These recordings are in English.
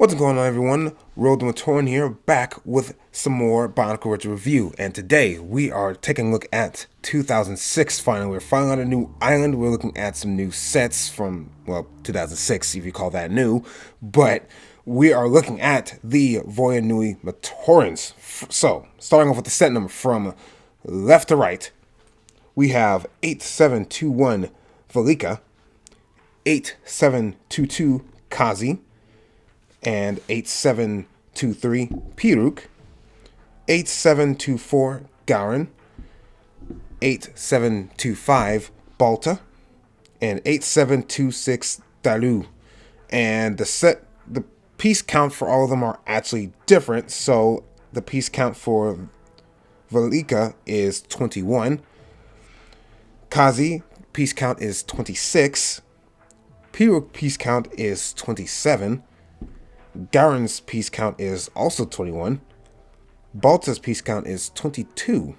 What's going on, everyone? Robethematoran here, back with some more Bionicle retro review. And today we are taking a look at 2006. Finally, we're finally on a new island. We're looking at some new sets from, well, 2006, if you call that new. But we are looking at the Voya Nui Matorans. So, starting off with the set number from left to right, we have 8721 Velika, 8722 Kazi, and 8723 Piruk, 8724 Garin, 8725 Balta, and 8726 Dalu. And the piece count for all of them are actually different. So the piece count for Velika is 21. Kazi piece count is 26. Piruk piece count is 27. Garen's piece count is also 21. Balta's piece count is 22.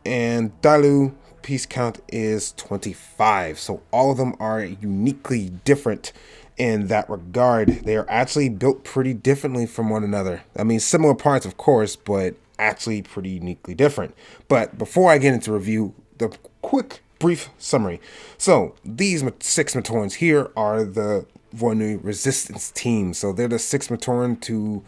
And Dalu piece count is 25. So all of them are uniquely different in that regard. They are actually built pretty differently from one another. I mean, similar parts, of course, but actually pretty uniquely different. But before I get into review, the quick, brief summary. So these 6 Matorans here are the Voya Nui resistance team. So they're the 6 Matoran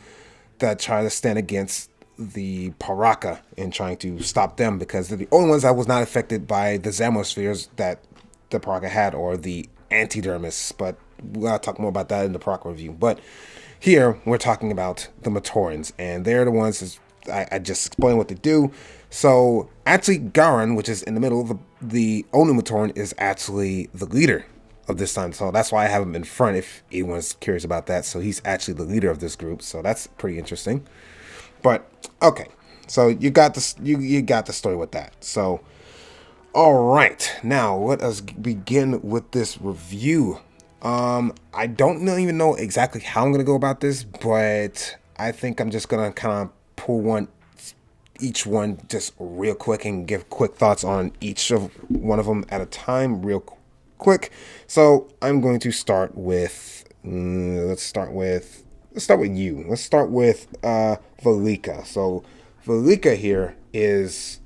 that try to stand against the Paraka and trying to stop them, because they're the only ones that was not affected by the Zamospheres that the Paraka had, or the Antidermis. But we'll talk more about that in the Paraka review. But here we're talking about the Matorans, and they're the ones, I just explained what they do. So actually Garan, which is in the middle, the Onu Matoran, is actually the leader of this time. So that's why I have him in front, if anyone's curious about that. So he's actually the leader of this group. So that's pretty interesting. But okay, so you got this, you got the story with that. So all right, now let us begin with this review. I don't even know exactly how I'm gonna go about this, but I think I'm just gonna kind of pull each one just real quick and give quick thoughts on each of one of them at a time real quick. So I'm going to start with let's start with you. Let's start with Velika. So Velika here is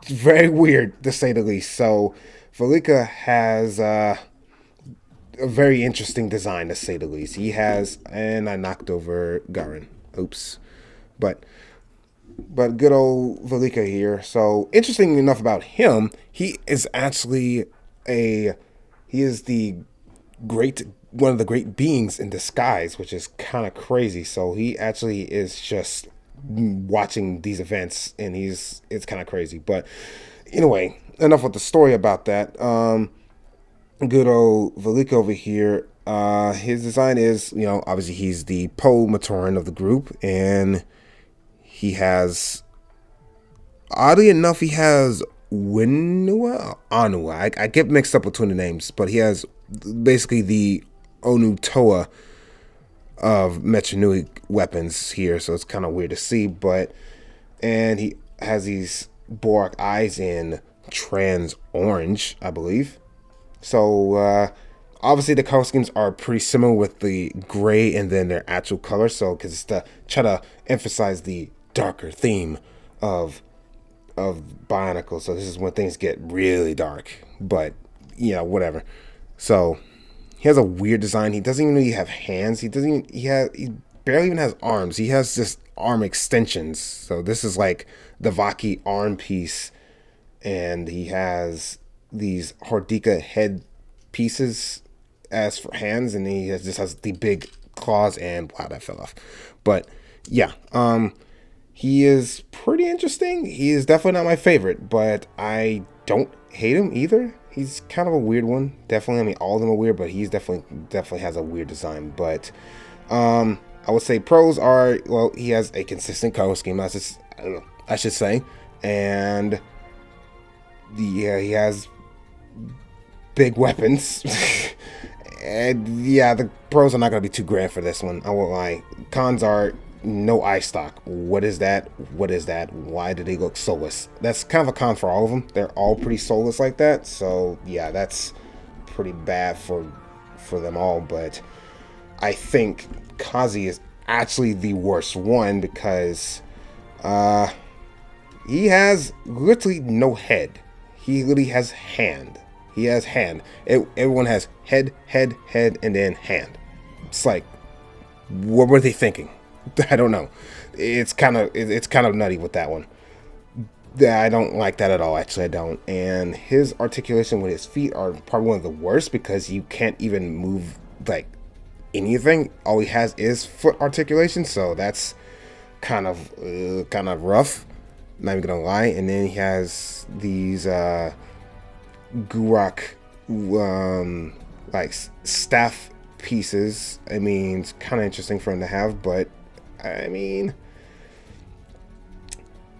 very weird, to say the least. So Velika has a very interesting design, to say the least. He has, and I knocked over Garin. Oops. But good old Velika here. So interesting enough about him, he is actually one of the great beings in disguise, which is kind of crazy. So he actually is just watching these events, and it's kind of crazy. But anyway, enough with the story about that. Good old Velika over here. His design is, obviously he's the Po Matoran of the group, and he has, oddly enough, he has Winua, Anua. I get mixed up between the names, but he has basically the Onu Toa of Metro Nui weapons here, so it's kind of weird to see. And he has these Borak eyes in trans orange, I believe. So obviously the color schemes are pretty similar with the gray and then their actual color. So because it's to try to emphasize the darker theme of Bionicle. So this is when things get really dark, but whatever. So he has a weird design. He doesn't even really have hands. He barely even has arms. He has just arm extensions. So this is like the Vaki arm piece, and he has these Hordika head pieces as for hands, and he just has the big claws, and wow, that fell off. But yeah, he is pretty interesting. He is definitely not my favorite, but I don't hate him either. He's kind of a weird one. Definitely, I mean, all of them are weird, but he's definitely has a weird design. But I would say pros are, well, he has a consistent color scheme. I should say, and he has big weapons. And yeah, the pros are not going to be too grand for this one, I won't lie. Cons are no eye stock. What is that? What is that? Why do they look soulless? That's kind of a con for all of them. They're all pretty soulless like that. So yeah, that's pretty bad for them all. But I think Kazi is actually the worst one because he has literally no head. He literally has hand. He has hand. Everyone has head, and then hand. It's like, what were they thinking? I don't know. It's kind of nutty with that one. Yeah, I don't like that at all. Actually, I don't. And his articulation with his feet are probably one of the worst because you can't even move like anything. All he has is foot articulation, so that's kind of rough. Not even gonna lie. And then he has these Gurok like staff pieces. I mean, it's kind of interesting for him to have, but I mean,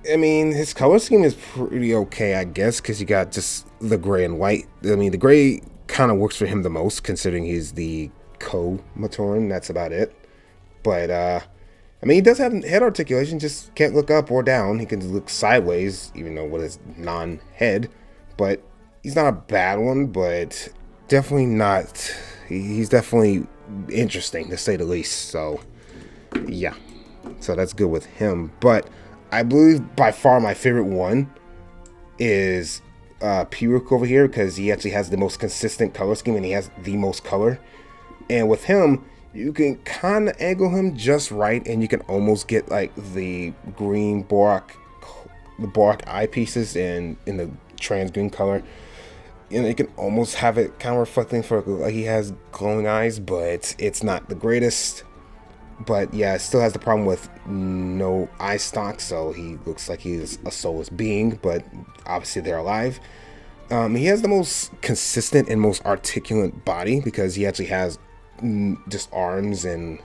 his color scheme is pretty okay, I guess, because you got just the gray and white. I mean, the gray kind of works for him the most, considering he's the Matoran. That's about it. But I mean, he does have head articulation, just can't look up or down. He can look sideways, even though with his non-head. But he's not a bad one, but definitely not. He's definitely interesting, to say the least. So, yeah. So that's good with him. But I believe by far my favorite one is Piruk over here, because he actually has the most consistent color scheme and he has the most color. And with him, you can kind of angle him just right, and you can almost get like the green Borak eyepieces in the trans green color. And you can almost have it kind of reflecting for like he has glowing eyes, but it's not the greatest. But yeah, it still has the problem with no eye stalk, so he looks like he's a soulless being, but obviously they're alive. He has the most consistent and most articulate body because he actually has just arms and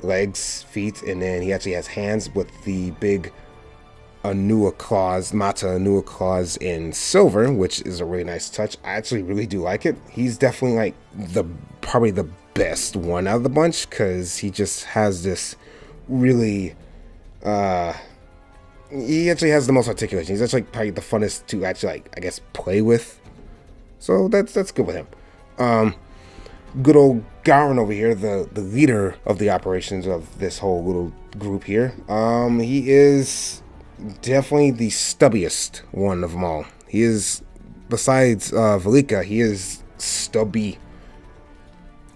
legs, feet, and then he actually has hands with the big Anua claws, Mata Anua claws in silver, which is a really nice touch. I actually really do like it. He's definitely like probably the best one out of the bunch because he just has this really he actually has the most articulation. He's actually probably the funnest to actually, like, I guess, play with. So that's good with him. Good old Garen over here, the leader of the operations of this whole little group here. He is definitely the stubbiest one of them all. He is, besides Velika, he is stubby.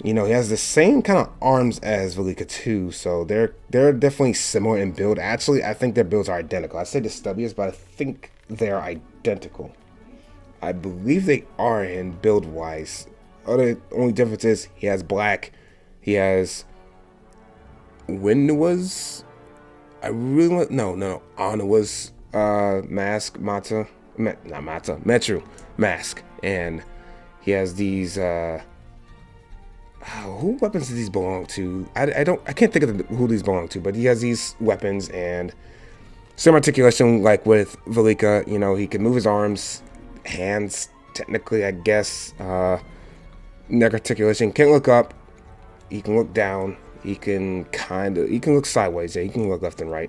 You know, he has the same kind of arms as Velika too, so they're definitely similar in build. Actually, I think their builds are identical. I say the stubbiest, but I think they're identical. I believe they are in build wise. Only difference is he has black. He has Winua's. I really want Anua's mask, Metru mask, and he has these. Who weapons do these belong to? I can't think of who these belong to, but he has these weapons and some articulation like with Velika. You know, he can move his arms, hands, technically, I guess. Neck articulation. Can't look up. He can look down. He can look sideways. Yeah, he can look left and right.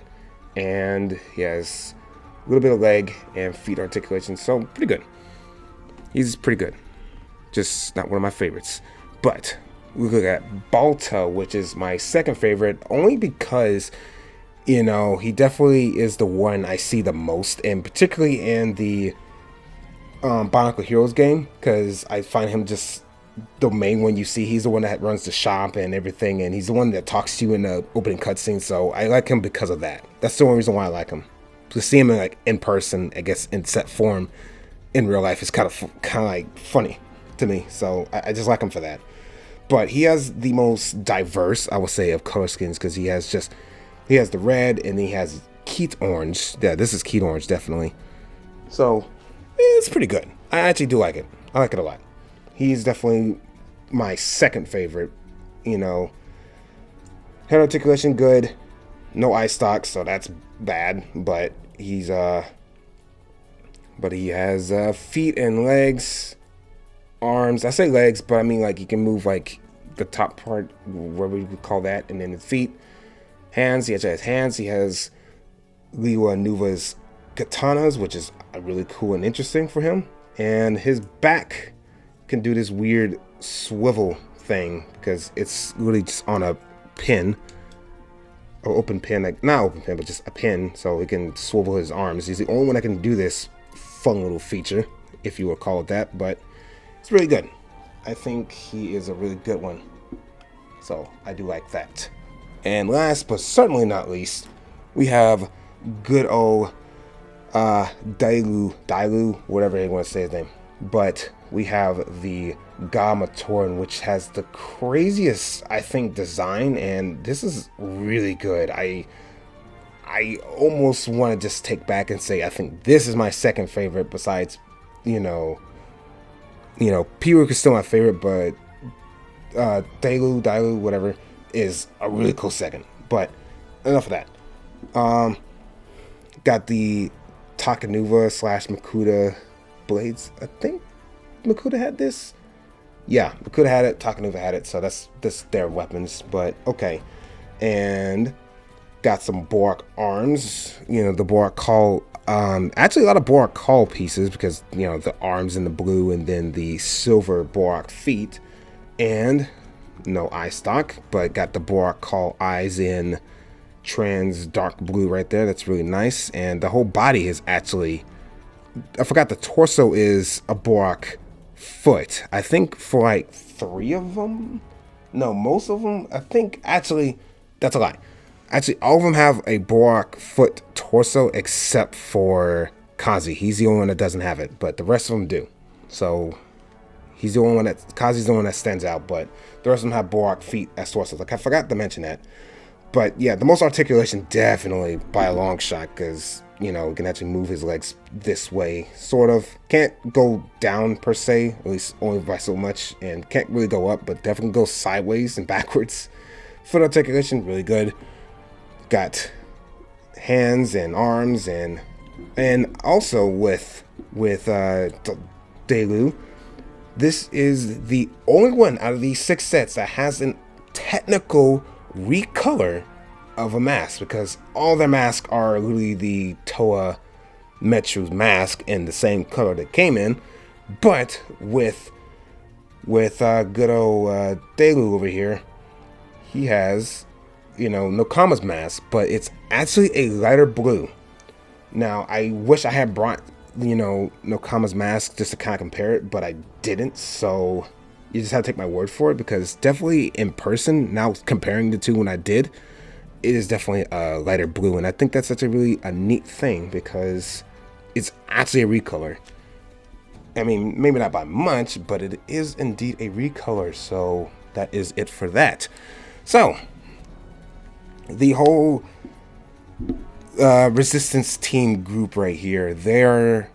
And he has a little bit of leg and feet articulation. So pretty good. He's pretty good. Just not one of my favorites. But we look at Balta, which is my second favorite, only because, you know, he definitely is the one I see the most, and particularly in the Bionicle Heroes game, because I find him just the main one you see. He's the one that runs the shop and everything, and he's the one that talks to you in the opening cutscene, so I like him because of that. That's the only reason why I like him. To see him in person, I guess, in set form in real life is kind of like funny to me, so I just like him for that. But he has the most diverse, I would say, of color schemes, because he has the red, and he has Keat orange. Yeah, this is Keat orange, definitely. So it's pretty good. I actually do like it. I like it a lot. He's definitely my second favorite. You know, head articulation good, no eye stalk, so that's bad. But he has feet and legs. Arms, I say legs, but I mean like he can move like the top part, whatever you would call that, and then his feet. Hands, he actually has hands. He has Liwa Nuva's katanas, which is really cool and interesting for him. And his back can do this weird swivel thing because it's really just on a pin, or open pin, like not open pin, but just a pin, so he can swivel his arms. He's the only one that can do this fun little feature, if you would call it that, but it's really good. I think he is a really good one, so I do like that. And last but certainly not least, we have good old Dailu, whatever you want to say his name. But we have the Matoran, which has the craziest, I think, design, and this is really good. I almost want to just take back and say I think this is my second favorite, besides, P-Rook is still my favorite, but Dailu, whatever, is a really close second. But enough of that. Got the Takanuva / Makuta blades. I think Makuta had this. Yeah, Makuta had it, Takanuva had it, so that's their weapons, but okay. And got some Borak arms, the Borak Call, actually a lot of Borak Call pieces, because, the arms in the blue, and then the silver Borak feet, and no eye stock, but got the Borak Call eyes in trans dark blue right there. That's really nice. And the whole body is actually, I forgot, the torso is a Borak foot. I think for like 3 of them, no, most of them, I think, actually, that's a lie. Actually, all of them have a Borak foot torso except for Kazi. He's the only one that doesn't have it, but the rest of them do. So he's the only one Kazi's the one that stands out, but the rest of them have Borak feet as torsos. Like, I forgot to mention that. But yeah, the most articulation definitely by a long shot, because, he can actually move his legs this way, sort of. Can't go down per se, at least only by so much, and can't really go up, but definitely go sideways and backwards. Foot articulation, really good. Got hands and arms, and also with Dailu, this is the only one out of these 6 sets that has a technical recolor of a mask, because all their masks are literally the Toa Metru's mask in the same color that came in, but with good old Dailu over here, he has Nokama's mask, but it's actually a lighter blue. Now, I wish I had brought Nokama's mask just to kind of compare it, but I didn't, so you just have to take my word for it, because definitely in person, now comparing the two when I did, it is definitely a lighter blue, and I think that's such a really neat thing, because it's actually a recolor. I mean, maybe not by much, but it is indeed a recolor, so that is it for that. So, the whole Resistance team group right here, they're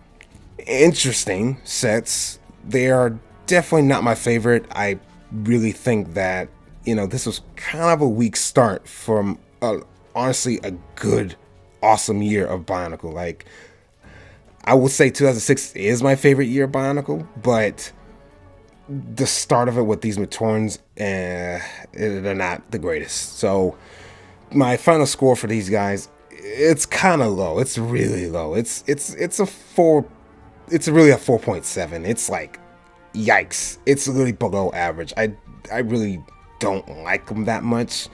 interesting sets. They are definitely not my favorite. I really think that, this was kind of a weak start from, honestly, a good, awesome year of Bionicle. Like, I would say 2006 is my favorite year of Bionicle, but the start of it with these Matorans, they're not the greatest. So, my final score for these guys, it's kind of low. It's really low. It's a 4. It's really a 4.7. It's like, yikes. It's really below average. I really don't like them that much.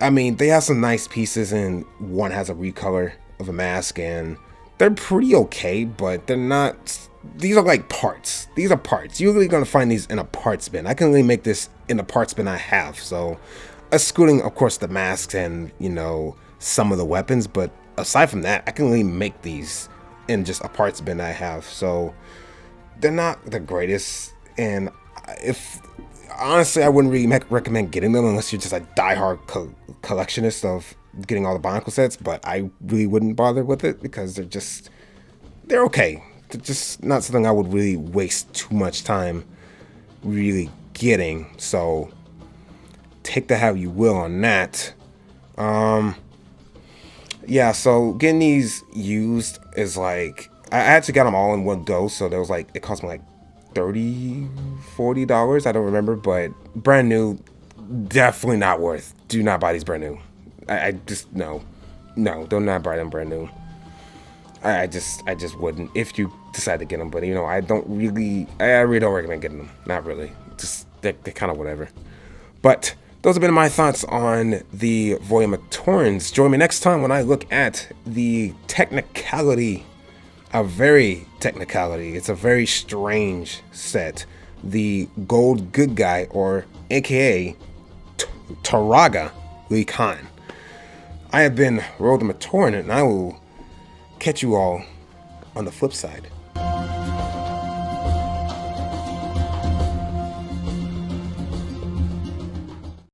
I mean, they have some nice pieces, and one has a recolor of a mask, and they're pretty okay, but they're not. These are like parts. These are parts. You're really going to find these in a parts bin. I can only make this in the parts bin I have, so excluding, of course, the masks and, some of the weapons, but aside from that, I can only make these in just a parts bin I have, so they're not the greatest. And if honestly, I wouldn't really recommend getting them unless you're just a diehard collectionist of getting all the Bionicle sets, but I really wouldn't bother with it, because they're okay. They're just not something I would really waste too much time really getting, so take that how you will on that. Yeah, so getting these used is like, I actually got them all in one go, so there was like, it cost me like $30-$40, I don't remember, but brand new, definitely not worth. Do not buy these brand new. I just, no, do not buy them brand new. I just wouldn't if you decide to get them, but I really don't recommend getting them. Not really. Just they're kind of whatever. But those have been my thoughts on the Voya Matorans. Join me next time when I look at the technicality, a very technicality. It's a very strange set. The gold good guy, or aka Taraga Lee Khan. I have been Robethematoran, and I will catch you all on the flip side.